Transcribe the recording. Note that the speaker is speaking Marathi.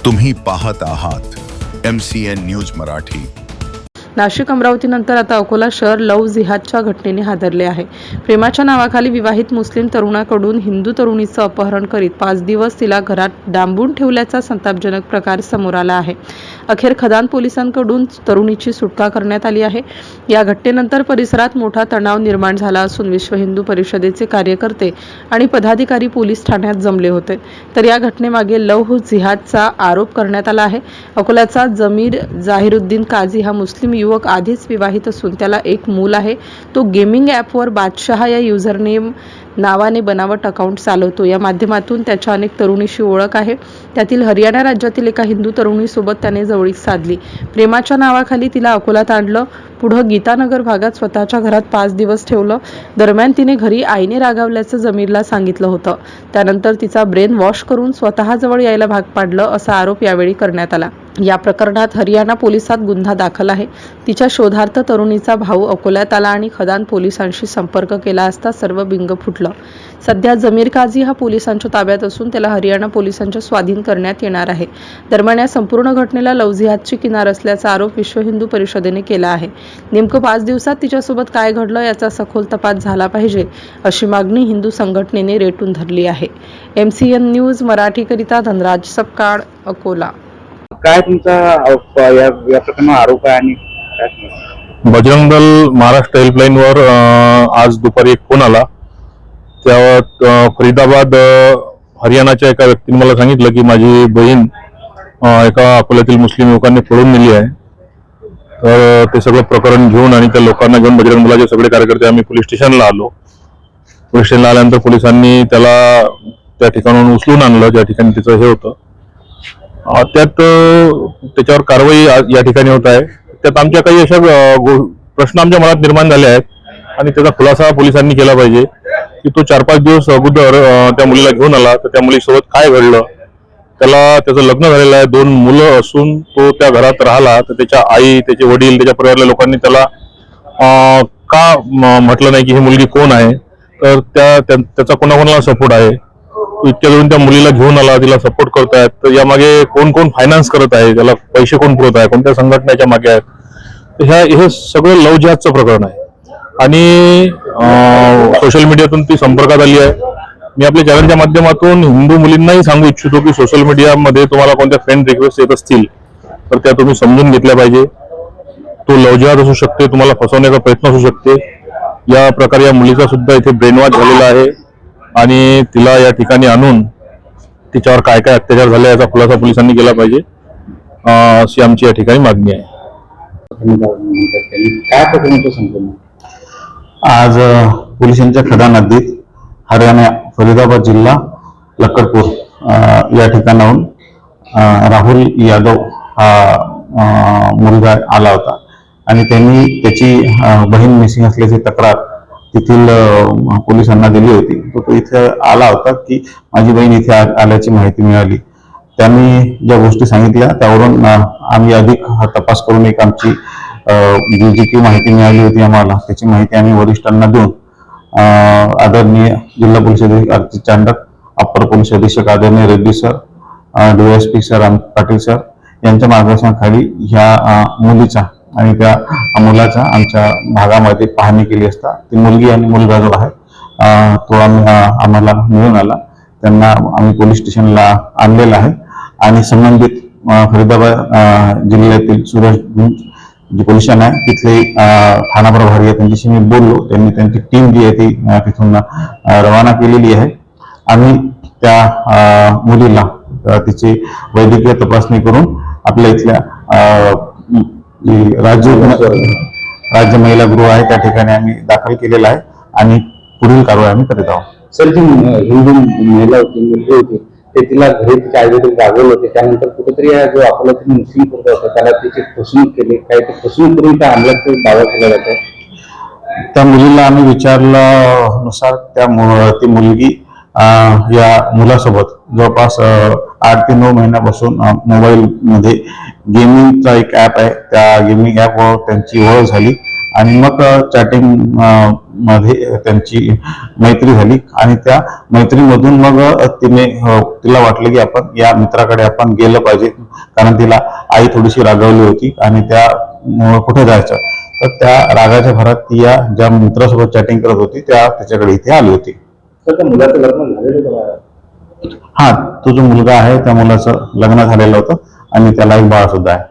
तुम्ही पाहत आहात MCN न्यूज मराठी। नाशिक अमरावतीनंतर आता अकोला शहर लव्ह जिहादच्या घटनेने हादरले आहे। प्रेमाच्या नावाखाली विवाहित मुस्लिम तरुणाकडून हिंदू तरुणीचं अपहरण करीत 5 दिवस तिला घरात डांबून ठेवल्याचा संतापजनक प्रकार समोर आला आहे। अखेर खदान पोलिसांकडून तरुणीची सुटका करण्यात आली आहे। या घटनेनंतर परिसरात मोठा तणाव निर्माण झाला असून विश्व हिंदू परिषदेचे कार्यकर्ते आणि पदाधिकारी पोलीस ठाण्यात जमले होते। तर या घटनेमागे लव्ह जिहादचा आरोप करण्यात आला आहे। अकोल्याचा जमीर जाहिरुद्दीन काझी हा मुस्लिम युवक आधीच विवाहित असून त्याला एक मूल आहे। तो गेमिंग ॲपवर बादशाह या युजरनेम नावाने बनावट अकाउंट चालवतो। या माध्यमातून त्याच्या अनेक तरुणीशी ओळख आहे। त्यातील हरियाणा राज्यातील एका हिंदू तरुणीसोबत त्याने जवळीक साधली। प्रेमाच्या नावाखाली तिला अकोल्यात आणलं। पुढे गीतानगर भागात स्वतःच्या घरात 5 दिवस ठेवलं। दरम्यान तिने घरी आईने रागावल्याचं जमीरला सांगितलं होतं। त्यानंतर तिचा ब्रेन वॉश करून स्वतःजवळ यायला भाग पाडलं असा आरोप यावेळी करण्यात आला। या प्रकरणात हरियाणा पोलिसात गुन्हा दाखल आहे। तिच्या शोधार्थ तरुणीचा भाऊ अकोल्यात आला आणि खदान पोलिसांशी संपर्क केला असता सर्व बिंग फुटलं। सध्या जमीर काझी हा पोलिसांच्या ताब्यात असून त्याला हरियाणा पोलिसांच्या स्वाधीन करण्यात येणार आहे। दरम्यान या संपूर्ण घटनेला लव्ह जिहादची किनार असल्याचा आरोप विश्व हिंदू परिषदेने केला आहे। नेमकं 5 दिवसात तिच्यासोबत काय घडलं याचा सखोल तपास झाला पाहिजे अशी मागणी हिंदू संघटनेने रेटून धरली आहे। MCN न्यूज मराठीकरिता धनराज सपकाळ, अकोला। काय तुमचा या प्रकरणावर आरोप आहे आणि काय? बजरंग दल महाराष्ट्र हेल्पलाईन वर आज दुपारी एक फोन आला। त्यावर फरीदाबाद हरियाणाच्या एका व्यक्तीने मला सांगितलं की माझी बहीण एका अकोल्यातील मुस्लिम युवकांनी पळून नेली आहे। तर ते सगळं प्रकरण घेऊन आणि त्या लोकांना घेऊन बजरंग दलाचे सगळे कार्यकर्ते आम्ही पोलीस स्टेशनला आलो। पोलीस स्टेशनला आल्यानंतर पोलिसांनी त्याला त्या ठिकाणाहून उचलून आणलं ज्या ठिकाणी त्याचं हे होतं। त्यात त्याच्यावर कारवाई या ठिकाणी होत आहे। त्यात आमच्या काही अशा प्रश्न आमच्या मनात निर्माण झाले आहेत आणि त्याचा खुलासा पोलिसांनी केला पाहिजे की तो 4-5 दिवस अगोदर त्या मुलीला घेऊन आला तर त्या मुलीसोबत काय घडलं। त्याचं लग्न झालेलं आहे, 2 मुलं असून तो त्या घरात राहिला तर त्याच्या आई, त्याचे वडील, त्याच्या परिवारातल्या लोकांनी त्याला का म्हटलं नाही की ही मुलगी कोण आहे। तर त्याचा कोणाकोणाला सपोर्ट आहे, इतक्या जवळून त्या मुलीला घेऊन आला, तिला सपोर्ट करतायत। तर यामागे कोण कोण फायनान्स करत आहे, त्याला पैसे कोण पुरवत आहे, कोणत्या संघटनेच्या मागे आहेत, तर हे सगळं लव्ह जिहादचं प्रकरण आहे आणि सोशल मीडियातून ती संपर्कात आली आहे। मी आपल्या चॅनलच्या माध्यमातून हिंदू मुलींनाही सांगू इच्छितो की सोशल मीडियामध्ये तुम्हाला कोणत्या फ्रेंड रिक्वेस्ट येत असतील तर त्या तुम्ही समजून घेतल्या पाहिजे। तो लव्ह जिहाद असू शकते, तुम्हाला फसवण्याचा प्रयत्न असू शकते। या प्रकारे या मुलीचा सुद्धा इथे ब्रेनवॉश झालेला आहे आणि तिला या ठिकाणी आणून तिच्यावर काय काय अत्याचार झाले याचा खुलासा पोलिसांनी केला पाहिजे अशी आमची या ठिकाणी मागणी आहे। काय प्रकरणाचं संपूर्ण आज पोलिसांच्या खदान हद्दीत हरियाणा फरीदाबाद जिल्हा लक्कडपूर या ठिकाणाहून राहुल यादव हा मुलगा आला होता आणि त्यांनी त्याची बहीण मिसिंग असल्याची तक्रार तेथील पोलिसांना दिली होती। तो इथे आला होता की माझी बहीण इथे आल्याची माहिती मिळाली। त्यांनी ज्या गोष्टी सांगितल्या त्यावरून आम्ही अधिक तपास करून एक आमची जी काही माहिती मिळाली होती आम्हाला त्याची माहिती आम्ही वरिष्ठांना देऊन आदरणीय जिल्हा पोलीस अधीक्षक अर्चित चांडक, अप्पर पोलीस अधीक्षक आदरणीय Reddy sir, DSP sir Patil sir यांच्या मार्गदर्शनाखाली ह्या मुलीचा आणि त्या मुलाचा आमच्या भागामध्ये पाहणी केली असता ती मुलगी आणि मुलगा जो आहे तो आम्हाला मिळून आला। त्यांना आम्ही पोलीस स्टेशनला आणलेला आहे आणि संबंधित फरीदाबाद जिल्ह्यातील सुरेश जे पोलीस ठाणे आहे तिथले ठाणा प्रभारी आहे त्यांच्याशी मी बोललो। त्यांनी त्यांची टीम जी आहे ती तिथून रवाना केलेली आहे। आम्ही त्या मुलीला तिची वैद्यकीय तपासणी करून आपल्या इथल्या राज्य महिला गृह आहे त्या ठिकाणी आम्ही दाखल केलेला आहे आणि पुढील कारवाई आम्ही करीत आहोत। सर, जी हिंदू महिला होती, मुलगी होती, ते तिला घरी तिच्या आईवडील रागवले होते। त्यानंतर कुठेतरी जो अकोल्यातील मुस्लिम पोरगा होता त्याला तिची फसवणूक केली, काही ते फसवणूक करून त्या हमल्याचा दावा केला जातो। त्या मुलीला आम्ही विचारल्यानुसार ती मुलगी या मुलासोबत जवळपास 8 ते 9 महिन्यापासून मोबाईल मध्ये गेमिंगचा एक ॲप आहे त्या गेमिंग ॲपवर त्यांची ओळख झाली आणि मग चॅटिंग मध्ये त्यांची मैत्री झाली आणि त्या मैत्रीमधून मग तिला वाटलं की आपण या मित्राकडे आपण गेलं पाहिजे, कारण तिला आई थोडीशी रागावली होती आणि त्या कुठे जायचं, तर त्या रागाच्या भरात ती या ज्या मित्रासोबत चॅटिंग करत होती त्याच्याकडे इथे आली होती. मुलाचं लग्न झालेलं होतं. हा, तो जो मुलगा आहे त्या मुलाचं लग्न झालेलं होतं आणि त्याला एक बाळ सुद्धा आहे.